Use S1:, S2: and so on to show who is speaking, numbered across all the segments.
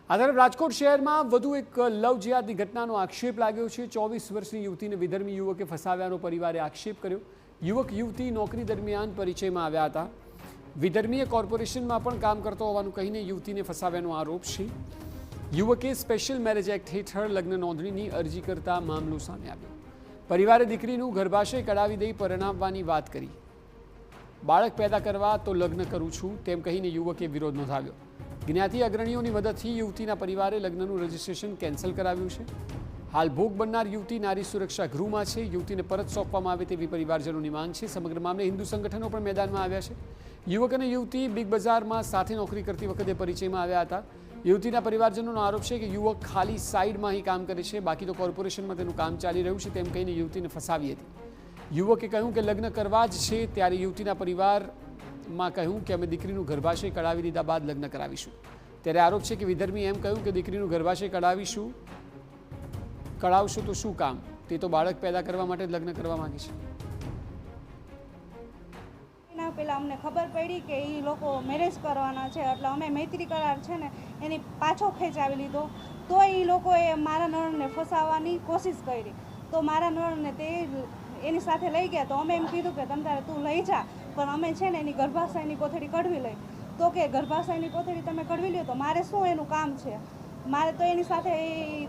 S1: આ તરફ રાજકોટ શહેરમાં વધુ એક લવ જિહાદની ઘટનાનો આક્ષેપ લાગ્યો છે। 24 વર્ષની યુવતીને વિધર્મી યુવકે ફસાવ્યાનો પરિવારે આક્ષેપ કર્યો। યુવક યુવતી નોકરી દરમિયાન પરિચયમાં આવ્યા હતા। વિધર્મીએ કોર્પોરેશનમાં પણ કામ કરતો હોવાનું કહીને યુવતીને ફસાવ્યાનો આરોપ છે। યુવકે સ્પેશિયલ મેરેજ એક્ટ હેઠળ લગ્ન નોંધણીની અરજી કરતા મામલો સામે આવ્યો। પરિવારે દીકરીનું ગર્ભાશય કઢાવી દઈ પરણાવવાની વાત કરી। બાળક પેદા કરવા તો લગ્ન કરું છું તેમ કહીને યુવકે વિરોધ નોંધાવ્યો। જ્ઞાતિ અગ્રણીઓની મદદથી યુવતીના પરિવારે લગ્નનું રજીસ્ટ્રેશન કેન્સલ કરાવ્યું છે। હાલ ભોગ બનનાર યુવતી નારી સુરક્ષા ગૃહમાં છે। યુવતીને પરત સોંપવામાં આવે તેવી પરિવારજનોની માંગ છે। સમગ્ર મામલે હિન્દુ સંગઠનો પણ મેદાનમાં આવ્યા છે। યુવક અને યુવતી બિગ બજારમાં સાથે નોકરી કરતી વખતે પરિચયમાં આવ્યા હતા। યુવતીના પરિવારજનોનો આરોપ છે કે યુવક ખાલી સાઈડમાં અહીં કામ કરે છે, બાકી તો કોર્પોરેશનમાં તેનું કામ ચાલી રહ્યું છે તેમ કહીને યુવતીને ફસાવી હતી। યુવકે કહ્યું કે લગ્ન કરવા જ છે, ત્યારે યુવતીના પરિવારમાં કહ્યું કે અમે દીકરીનું ગર્ભાશય કઢાવી દીધા બાદ લગ્ન કરાવીશું। ત્યારે આરોપ છે કે વિધર્મી એમ કહ્યું કે દીકરીનું ગર્ભાશય કઢાવશું તો શું કામ, તે તો બાળક પેદા કરવા માટે લગ્ન કરવા માંગે છે।
S2: એના પહેલાં અમને ખબર પડી કે એ લોકો મેરેજ કરવાના છે, એટલે અમે મૈત્રી કરાર છે ને એની પાછો ખેંચાવી લીધો। તો એ લોકોએ મારા નણંદને ફસાવવાની કોશિશ કરી, તો મારા નણંદને તે એની સાથે લઈ ગયા। તો અમે એમ કીધું કે તમ તારે તું લઈ જા, પણ અમે છે ને એની ગર્ભાશયની કોથળી કઢવી લઈ। તો કે ગર્ભાશયની કોથળી તમે કઢવી લ્યો તો મારે શું એનું કામ છે? મારે તો એની સાથે એ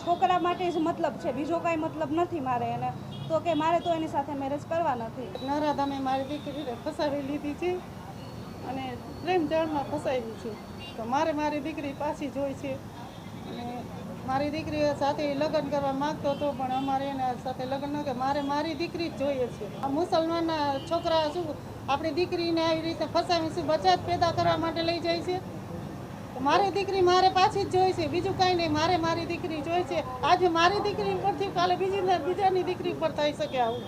S2: છોકરા માટે જ મતલબ છે, બીજો કાંઈ મતલબ નથી મારે એને। તો કે મારે તો એની સાથે મેરેજ કરવા નથી।
S3: નરાધામે મારી દીકરીને ફસાવી લીધી છે અને પ્રેમ જાળમાં ફસાવી છે। તો મારે મારી દીકરી પાછી જોઈ છે અને મારી દીકરી સાથે લગ્ન કરવા માગતો હતો, પણ અમારે એના સાથે લગ્ન ન કે મારે મારી દીકરી જ જોઈએ છે। આ મુસલમાનના છોકરા શું આપણી દીકરીને આવી રીતે ફસાવીશું, બચ્ચા પેદા કરવા માટે લઈ જાય છે। મારી દીકરી મારે પાછી જ જોઈ છે, બીજું કાંઈ નહીં। મારે મારી દીકરી જોઈ છે। આજે મારી દીકરી પરથી કાલે બીજાની દીકરી પર થઈ શકે આવું।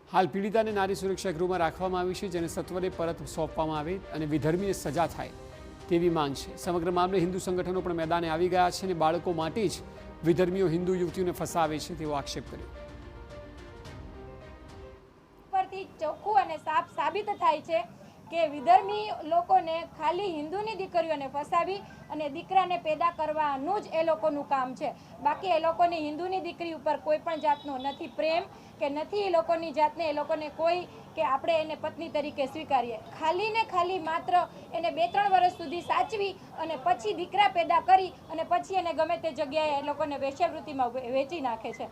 S1: હાલ પીડિતાને નારી સુરક્ષા ગૃહમાં રાખવામાં આવી છે, જેને સત્વરે પરત સોંપવામાં આવે અને વિધર્મીને સજા થાય તેવી માંગ છે। સમગ્ર મામલે હિન્દુ સંગઠનો પણ મેદાને આવી ગયા છે અને બાળકો માટે જ વિધર્મીઓ હિન્દુ યુવતીઓને ફસાવે છે તેવો આક્ષેપ કર્યો।
S4: પરથી ચોખ્ખું અને સાફ સાબિત થાય છે કે વિધર્મી લોકોને ખાલી હિન્દુની દીકરીઓને ફસાવી અને દીકરાને પેદા કરવાનું જ એ લોકોનું કામ છે। બાકી એ લોકોની હિન્દુની દીકરી ઉપર કોઈ પણ જાતનો નથી પ્રેમ કે નથી એ લોકોની જાતને એ લોકોને કોઈ કે આપણે એને પત્ની તરીકે સ્વીકારીએ। ખાલી ને ખાલી માત્ર એને 2-3 વર્ષ સુધી સાચવી અને પછી દીકરા પેદા કરી અને પછી એને ગમે તે જગ્યાએ એ લોકોને વેશ્યાવૃત્તિમાં વેચી નાખે છે।